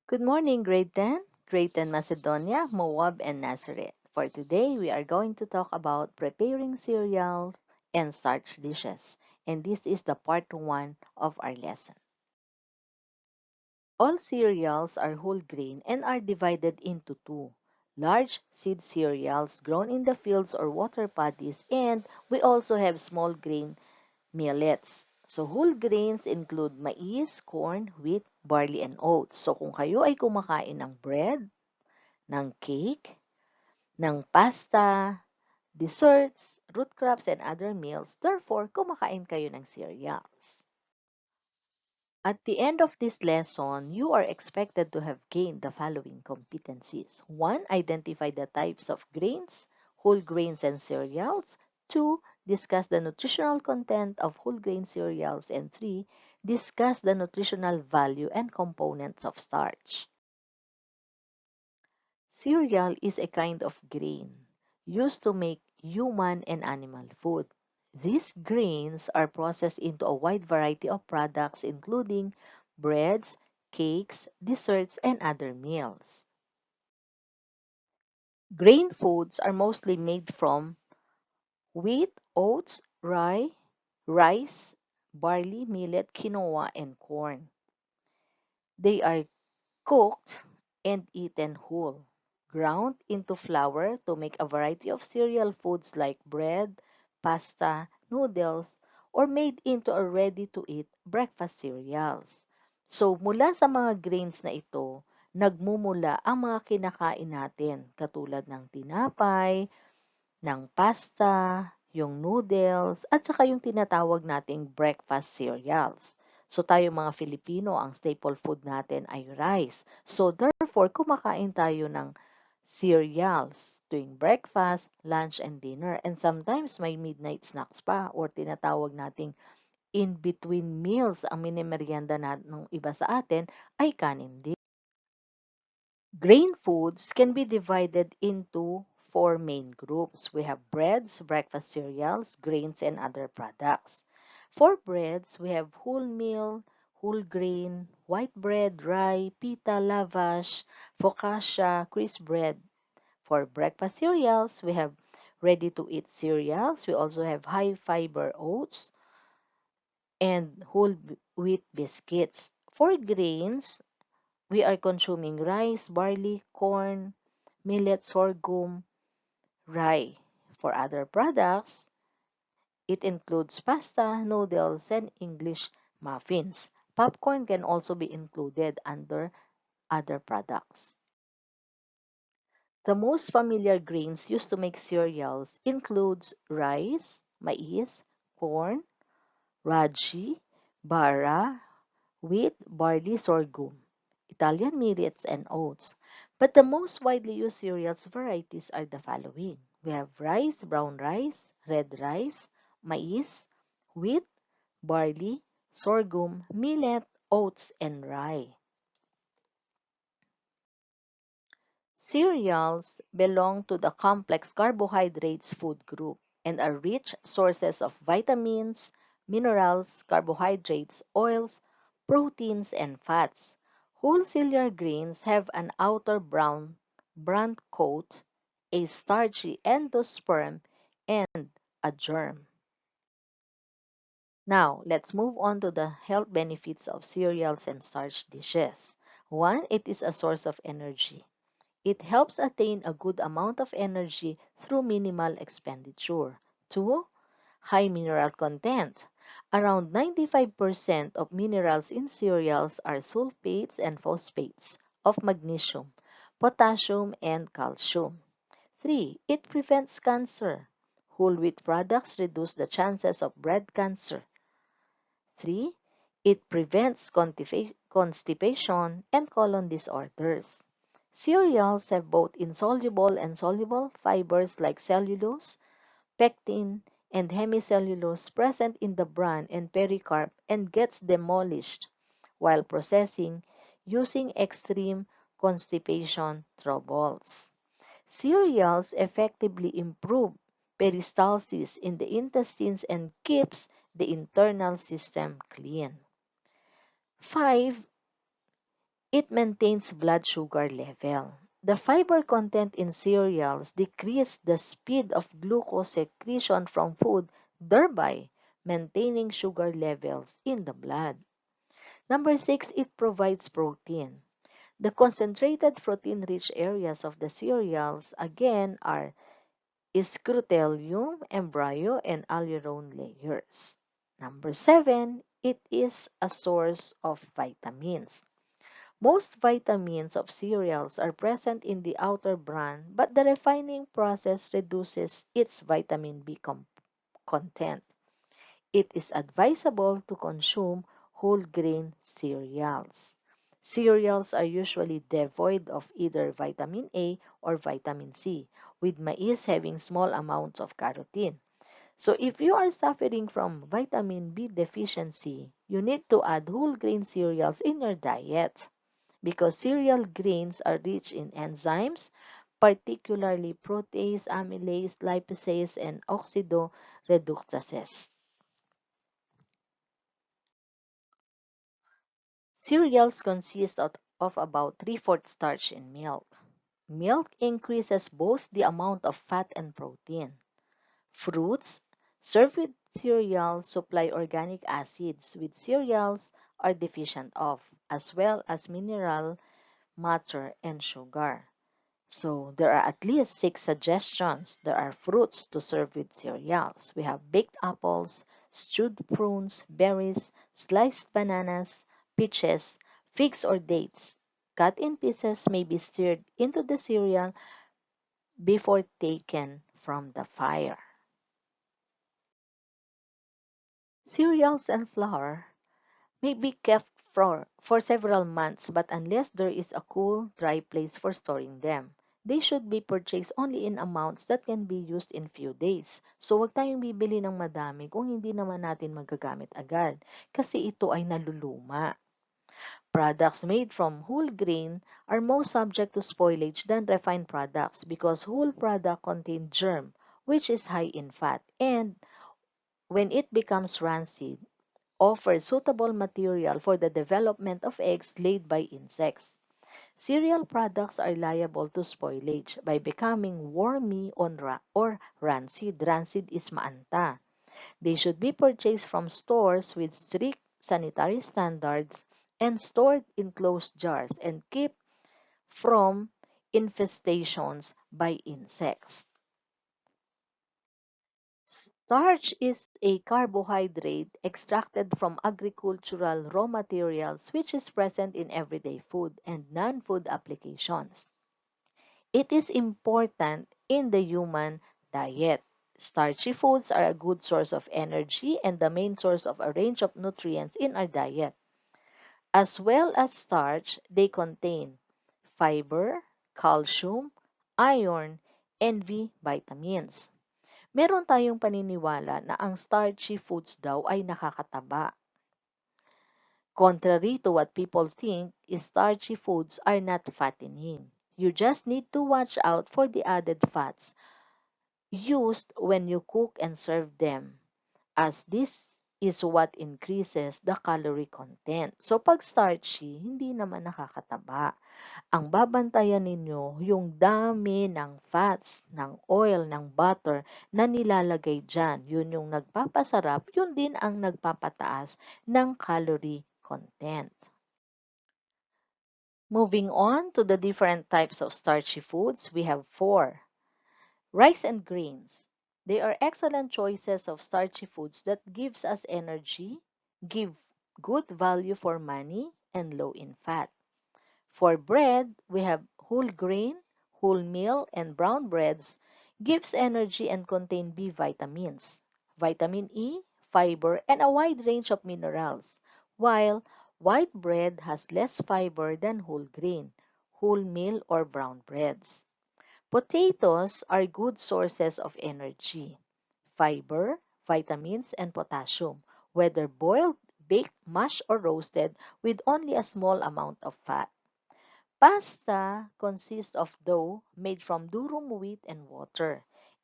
Good morning, grade 10, grade 10 Macedonia, Moab, and Nazareth. For today, we are going to talk about preparing cereals and starch dishes. And this is the part 1 of our lesson. All cereals are whole grain and are divided into two. Large seed cereals grown in the fields or water paddies, and we also have small grain millets. So whole grains include mais, corn, wheat, barley, and oats. So kung kayo ay kumakain ng bread, ng cake, ng pasta, desserts, root crops, and other meals, therefore, kumakain kayo ng cereals. At the end of this lesson, you are expected to have gained the following competencies. 1. Identify the types of grains, whole grains, and cereals. 2. Discuss the nutritional content of whole grain cereals. And 3. Discuss the nutritional value and components of starch. Cereal is a kind of grain used to make human and animal food. These grains are processed into a wide variety of products including breads, cakes, desserts, and other meals. Grain foods are mostly made from wheat, oats, rye, rice, barley, millet, quinoa, and corn. They are cooked and eaten whole, ground into flour to make a variety of cereal foods like bread, pasta, noodles, or made into a ready-to-eat breakfast cereals. So mula sa mga grains na ito, nagmumula ang mga kinakain natin katulad ng tinapay, ng pasta, yung noodles, at saka yung tinatawag nating breakfast cereals. So tayo mga Filipino, ang staple food natin ay rice. So therefore, kumakain tayo ng cereals tuwing breakfast, lunch, and dinner. And sometimes may midnight snacks pa or tinatawag nating in-between meals ang minimeryenda ng iba sa atin ay kanin din. Grain foods can be divided into four main groups. We have breads, breakfast cereals, grains, and other products. For breads, we have wholemeal, whole grain, white bread, rye, pita, lavash, focaccia, crisp bread. For breakfast cereals, we have ready-to-eat cereals. We also have high-fiber oats and whole wheat biscuits. For grains, we are consuming rice, barley, corn, millet, sorghum, rye. For other products, it includes pasta, noodles, and English muffins. Popcorn can also be included under other products. The most familiar grains used to make cereals includes rice, maize, corn, rajji, bara, wheat, barley, sorghum, Italian millets, and oats. But the most widely used cereals varieties are the following. We have rice, brown rice, red rice, maize, wheat, barley, sorghum, millet, oats, and rye. Cereals belong to the complex carbohydrates food group and are rich sources of vitamins, minerals, carbohydrates, oils, proteins, and fats. Whole cereal grains have an outer brown coat, a starchy endosperm, and a germ. Now, let's move on to the health benefits of cereals and starch dishes. One, it is a source of energy. It helps attain a good amount of energy through minimal expenditure. 2. High mineral content. Around 95% of minerals in cereals are sulfates and phosphates of magnesium, potassium, and calcium. 3. It prevents cancer. Whole wheat products reduce the chances of breast cancer. 3. It prevents constipation and colon disorders. Cereals have both insoluble and soluble fibers like cellulose, pectin, and hemicellulose present in the bran and pericarp and gets demolished while processing using extreme constipation troubles. Cereals effectively improve peristalsis in the intestines and keeps the internal system clean. 5. It maintains blood sugar level. The fiber content in cereals decrease the speed of glucose secretion from food, thereby maintaining sugar levels in the blood. Number 6, it provides protein. The concentrated protein-rich areas of the cereals again are scutellum, embryo, and aleurone layers. Number 7, it is a source of vitamins. Most vitamins of cereals are present in the outer bran, but the refining process reduces its vitamin B content. It is advisable to consume whole grain cereals. Cereals are usually devoid of either vitamin A or vitamin C, with maize having small amounts of carotene. So if you are suffering from vitamin B deficiency, you need to add whole grain cereals in your diet because cereal grains are rich in enzymes, particularly protease, amylase, lipase, and oxidoreductases. Cereals consist of about three-fourths starch in milk. Milk increases both the amount of fat and protein. Fruits served with cereals supply organic acids which cereals are deficient of, as well as mineral matter and sugar. So there are at least 6 suggestions. There are fruits to serve with cereals. We have baked apples, stewed prunes, berries, sliced bananas, peaches, figs or dates. Cut in pieces may be stirred into the cereal before taken from the fire. Cereals and flour may be kept for several months but unless there is a cool, dry place for storing them, they should be purchased only in amounts that can be used in few days. So wag tayong bibili ng madami kung hindi naman natin magagamit agad kasi ito ay naluluma. Products made from whole grain are more subject to spoilage than refined products because whole product contain germ, which is high in fat, and when it becomes rancid, offers suitable material for the development of eggs laid by insects. Cereal products are liable to spoilage by becoming wormy or rancid. Rancid is maanta. They should be purchased from stores with strict sanitary standards and stored in closed jars and kept from infestations by insects. Starch is a carbohydrate extracted from agricultural raw materials which is present in everyday food and non-food applications. It is important in the human diet. Starchy foods are a good source of energy and the main source of a range of nutrients in our diet. As well as starch, they contain fiber, calcium, iron, and B vitamins. Meron tayong paniniwala na ang starchy foods daw ay nakakataba. Contrary to what people think, starchy foods are not fattening. You just need to watch out for the added fats used when you cook and serve them, as this is what increases the calorie content. So pag starchy, hindi naman nakakataba. Ang babantayan ninyo yung dami ng fats, ng oil, ng butter na nilalagay dyan. Yun yung nagpapasarap, yun din ang nagpapataas ng calorie content. Moving on to the different types of starchy foods, we have 4. Rice and grains. They are excellent choices of starchy foods that gives us energy, give good value for money, and low in fat. For bread, we have whole grain, wholemeal, and brown breads gives energy and contain B vitamins, vitamin E, fiber, and a wide range of minerals, while white bread has less fiber than whole grain, wholemeal, or brown breads. Potatoes are good sources of energy, fiber, vitamins, and potassium, whether boiled, baked, mashed, or roasted with only a small amount of fat. Pasta consists of dough made from durum wheat and water,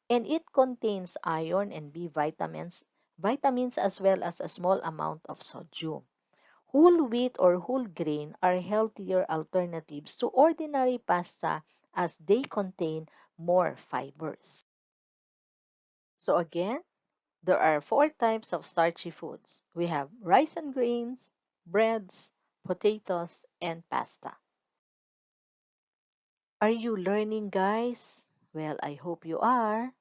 and it contains iron and B vitamins as well as a small amount of sodium. Whole wheat or whole grain are healthier alternatives to ordinary pasta as they contain more fibers. So again, there are four types of starchy foods. We have rice and grains, breads, potatoes, and pasta. Are you learning, guys? Well, I hope you are.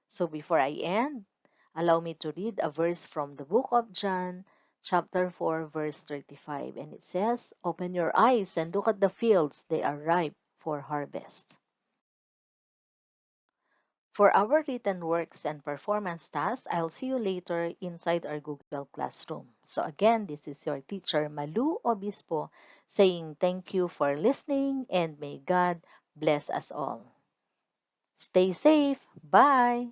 So before I end, allow me to read a verse from the book of John, chapter 4, verse 35. And it says, "Open your eyes and look at the fields, they are ripe for harvest." For our written works and performance tasks, I'll see you later inside our Google Classroom. So again, this is your teacher, Malou Obispo, saying thank you for listening and may God bless us all. Stay safe. Bye.